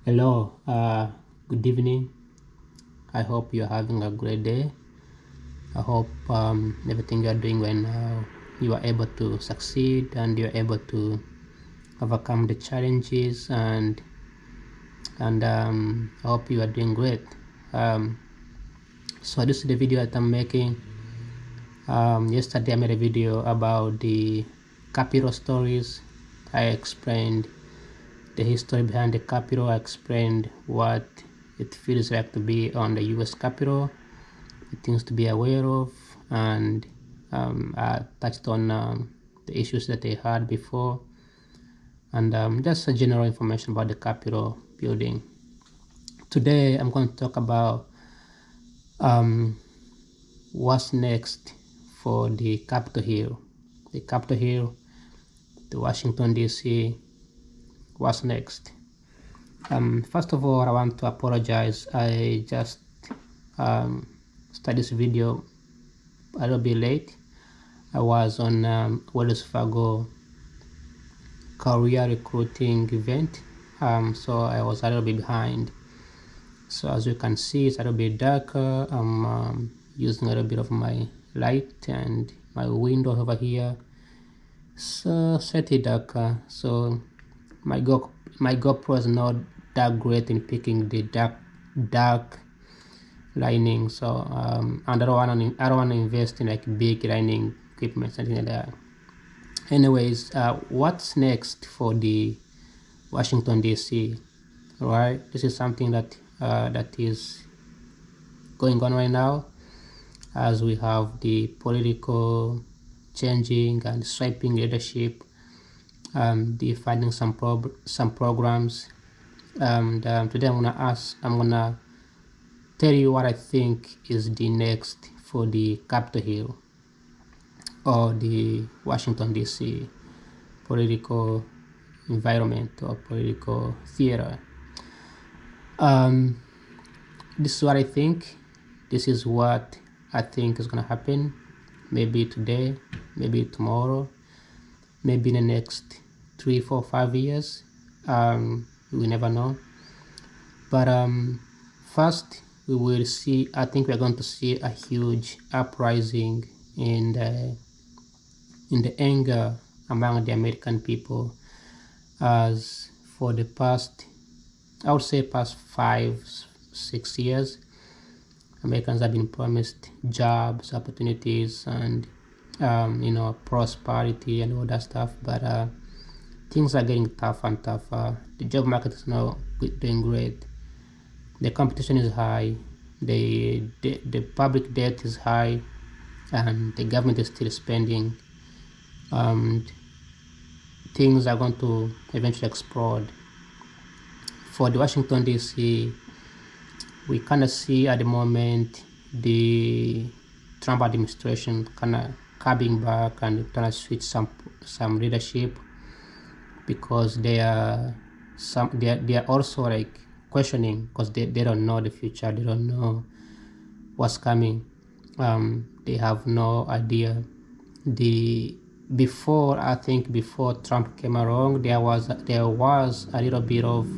Hello, good evening. I hope you're having a great day. I hope everything you're doing right now, you are able to succeed and you're able to overcome the challenges and I hope you are doing great. Um, so this is the video that I'm making. Yesterday I made a video about the Capitol stories. I explained the history behind the Capitol. I explained what it feels like to be on the US Capitol, the things to be aware of, and I touched on the issues that they had before, and just a general information about the Capitol building. Today, I'm going to talk about um, what's next for the Capitol Hill. The Capitol Hill, the Washington, D.C., what's next? First of all, I want to apologize. I just started this video a little bit late. I was on Wells Fargo career recruiting event, so I was a little bit behind. So as you can see, it's a little bit darker. I'm using a little bit of my light and my window over here, so slightly darker. So my GoPro is not that great in picking the dark lining. So I don't want to invest in like big lining equipment, something like that. Anyways, what's next for the Washington D.C.? Right, this is something that that is going on right now, as we have the political changing and swiping leadership, defining some programs, and today I'm gonna tell you what I think is the next for the Capitol Hill or the Washington D.C. political environment or political theater. This is what I think. This is what I think is gonna happen. Maybe today, maybe tomorrow, maybe in the next 3, 4, 5 years. We never know. But first, we will see. I think we're going to see a huge uprising in the anger among the American people, as for the past, I would say past 5, 6 years, Americans have been promised jobs, opportunities, and prosperity and all that stuff. But things are getting tougher and tougher. The job market is not doing great. The competition is high. The public debt is high, and the government is still spending. Things are going to eventually explode. For the Washington D.C., we kind of see at the moment the Trump administration kind of coming back and trying to switch some leadership, because they are also like questioning, because they don't know the future, they don't know what's coming. They have no idea. I think before Trump came along, there was a little bit of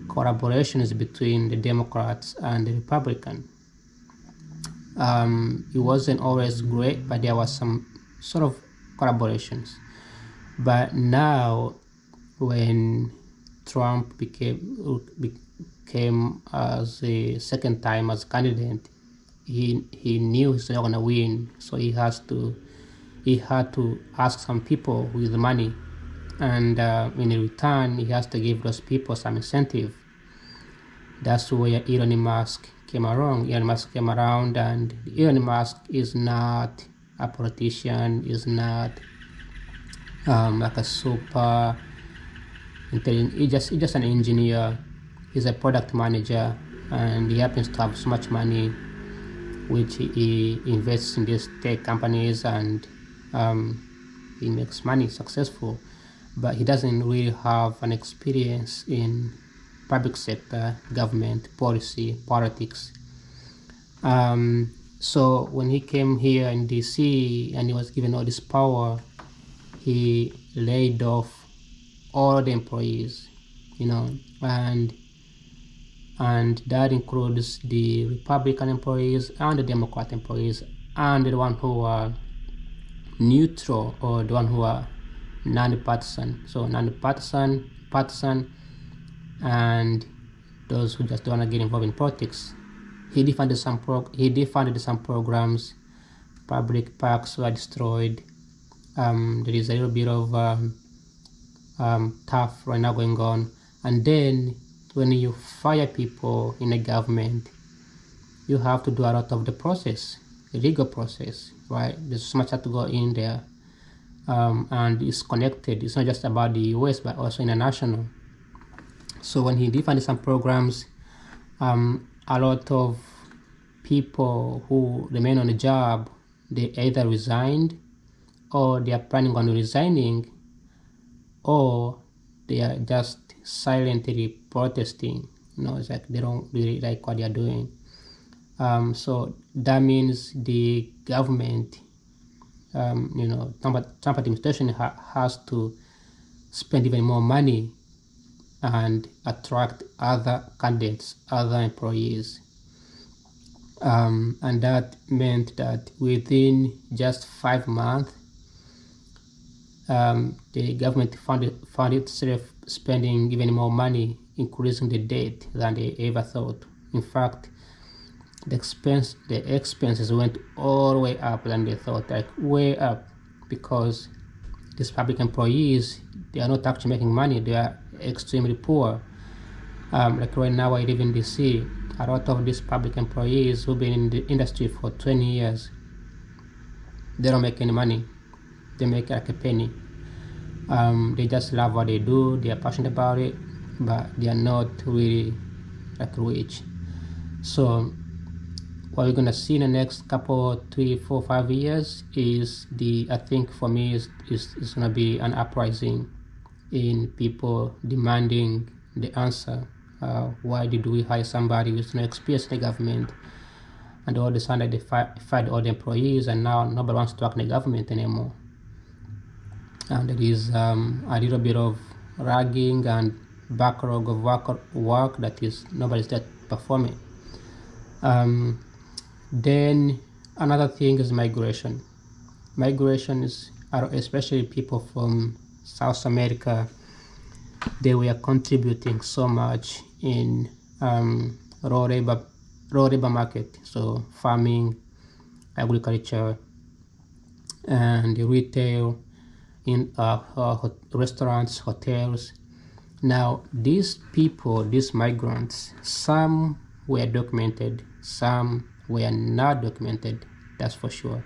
collaborations between the Democrats and the Republican. It wasn't always great, but there was some sort of collaborations. But now, when Trump became as a second time as candidate, he knew he's not gonna win, so he had to ask some people with money, and in return he has to give those people some incentive. That's where Elon Musk came around. Elon Musk came around, and Elon Musk is not a politician, is not like a super intelligent. He's just an engineer. He's a product manager, and he happens to have so much money, which he invests in these tech companies, and he makes money successful. But he doesn't really have an experience in public sector, government, policy, politics. So when he came here in DC and he was given all this power, he laid off all the employees, and and that includes the Republican employees and the Democrat employees and the one who are neutral or the one who are non-partisan. So non-partisan, partisan, and those who just don't want to get involved in politics. He defunded some programs. Public parks were destroyed. There is a little bit of tough right now going on. And then when you fire people in a government, you have to do a lot of the process, the legal process, right? There's so much that to go in there. And it's connected. It's not just about the US, but also international. So when he defunded some programs, a lot of people who remain on the job, they either resigned, or they are planning on resigning, or they are just silently protesting. It's like they don't really like what they are doing. So that means the government, Trump administration has to spend even more money and attract other candidates, other employees. And that meant that within just 5 months, the government found itself spending even more money, increasing the debt than they ever thought. In fact, the expenses went all the way up than they thought, like way up, because these public employees, they are not actually making money. They are extremely poor. Like right now, I live in DC. A lot of these public employees who've been in the industry for 20 years, they don't make any money. They make like a penny. They just love what they do. They are passionate about it, but they are not really like rich. So what we're gonna see in the next couple, 3, 4, 5 years is I think for me is gonna be an uprising in people demanding the answer. Why did we hire somebody with no experience in the government? And all of a sudden they fired all the employees, and now nobody wants to work in the government anymore. And there is a little bit of ragging and backlog of work that is nobody's that performing. Then another thing is migration. Migration is, especially people from South America, they were contributing so much in raw labor market, so farming, agriculture, and retail, in restaurants, hotels. Now these people, these migrants, some were documented, some were not documented, that's for sure.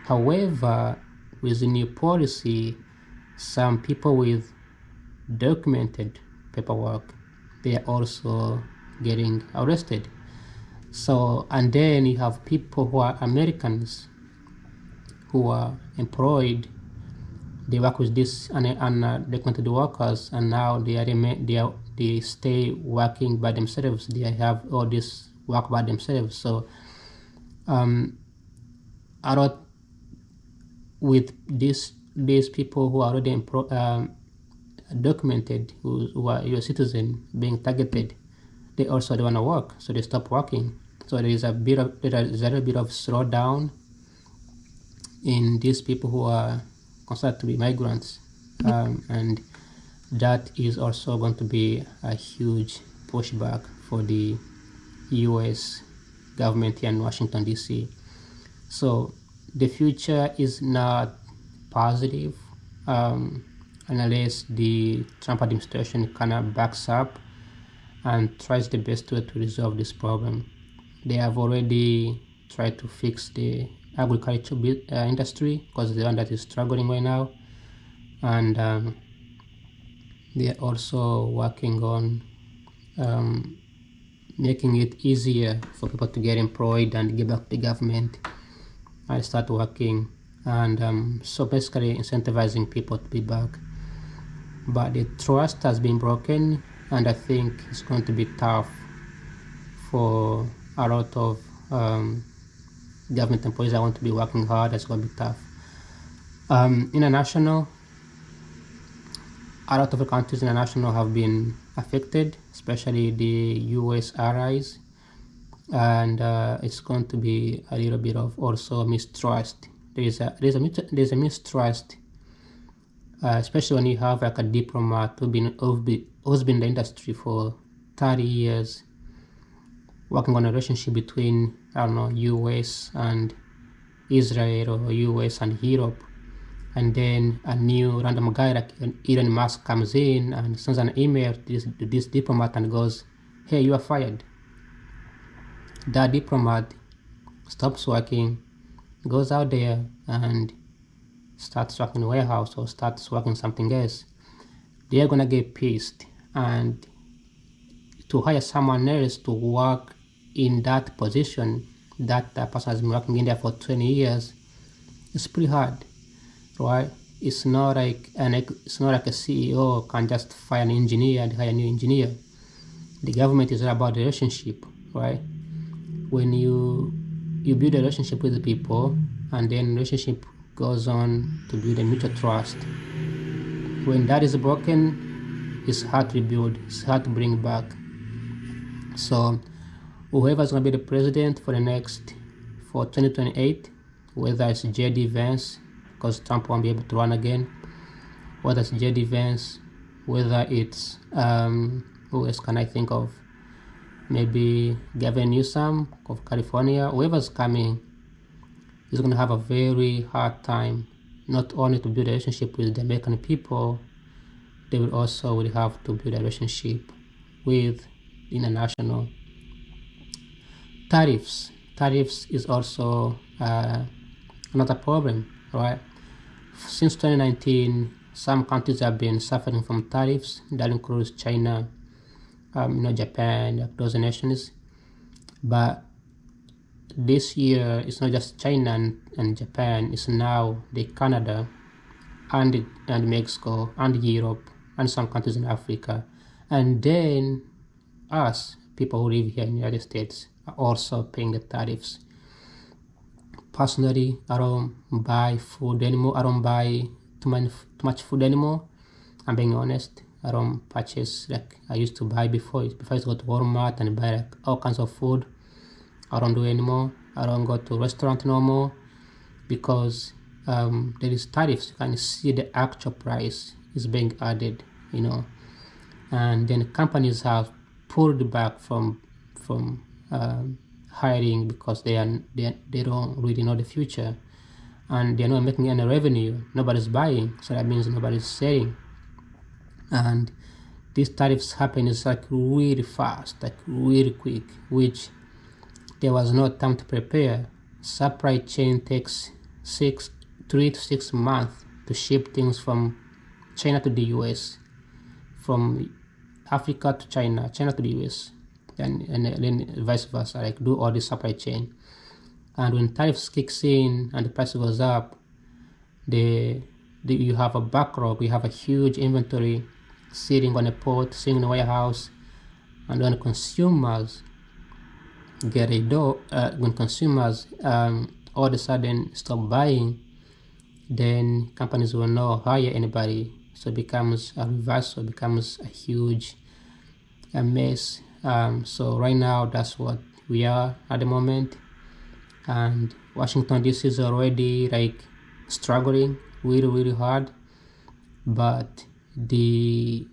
However, with the new policy, some people with documented paperwork, they are also getting arrested. So, and then you have people who are Americans who are employed. They work with these undocumented workers, and now they stay working by themselves. They have all this work by themselves. So, a lot with these people who are already documented, who are US citizens being targeted, they also don't want to work, so they stop working. So there is a little bit of slowdown in these people who are considered to be migrants, and that is also going to be a huge pushback for the US government here in Washington DC. So the future is not positive unless the Trump administration kind of backs up and tries the best way to resolve this problem. They have already tried to fix the agriculture industry, because the one that is struggling right now, and they are also working on making it easier for people to get employed and give back to the government and start working, and so basically incentivizing people to be back. But the trust has been broken, and I think it's going to be tough for a lot of government employees that want to be working hard. It's going to be tough. International, a lot of the countries international have been affected, especially the US allies, and it's going to be a little bit of also mistrust. There's a mistrust, especially when you have like a diplomat who's been in the industry for 30 years, working on a relationship between, I don't know, US and Israel or US and Europe, and then a new random guy like Elon Musk comes in and sends an email to this diplomat and goes, "Hey, you are fired." That diplomat stops working, goes out there and starts working in a warehouse or starts working something else. They are gonna get pissed, and to hire someone else to work in that position that person has been working in there for 20 years, it's pretty hard, right? It's not like a CEO can just fire an engineer and hire a new engineer. The government is all about the relationship, right? When you build a relationship with the people, and then relationship goes on to build a mutual trust. When that is broken, it's hard to rebuild, it's hard to bring back. So whoever's going to be the president for 2028, whether it's J.D. Vance, because Trump won't be able to run again, whether it's J.D. Vance, whether it's, who else can I think of? Maybe Gavin Newsom of California, whoever's coming is going to have a very hard time, not only to build a relationship with the American people, they will also have to build a relationship with international. Tariffs is also another problem, right? Since 2019, some countries have been suffering from tariffs. That includes China, Japan, those nations. But this year, it's not just China and Japan. It's now the Canada and Mexico and Europe and some countries in Africa, and then us, people who live here in the United States, are also paying the tariffs. Personally, I don't buy food anymore. I don't buy too much food anymore. I'm being honest. I don't purchase like I used to buy before. Before I used to go to Walmart and buy like all kinds of food. I don't do it anymore. I don't go to restaurant no more because there is tariffs. You can see the actual price is being added, and then companies have pulled back from hiring because they don't really know the future, and they're not making any revenue. Nobody's buying, so that means nobody's selling. And these tariffs happen is like really fast, like really quick, which there was no time to prepare. Supply chain takes 3 to 6 months to ship things from China to the US, from Africa to China to the US, and then vice versa, like do all this supply chain. And when tariffs kicks in and the price goes up, you have a backlog, you have a huge inventory sitting on a port, sitting in a warehouse, and when consumers get when consumers all of a sudden stop buying, then companies will not hire anybody. So it becomes a reversal, becomes a huge mess. So right now, that's what we are at the moment. And Washington DC is already like struggling really, really hard. But the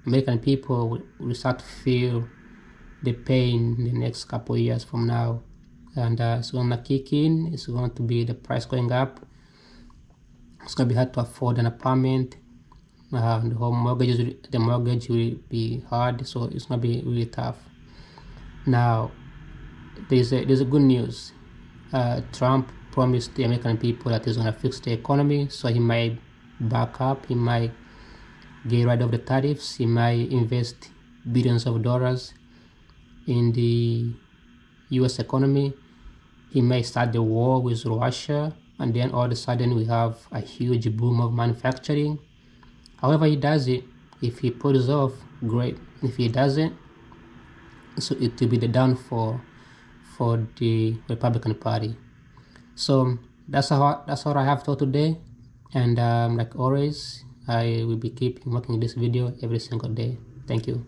American people will start to feel the pain in the next couple of years from now. And it's going to kick in. It's going to be the price going up. It's going to be hard to afford an apartment. The mortgage will be hard, so it's going to be really tough. Now, there's a good news. Trump promised the American people that he's going to fix the economy, so he might back up, he might get rid of the tariffs, he might invest billions of dollars in the US economy. He may start the war with Russia, and then all of a sudden we have a huge boom of manufacturing. However he does it, if he pulls off, great. If he doesn't, so it will be the downfall for the Republican Party. So that's all I have for today. And like always, I will be keeping making this video every single day. Thank you.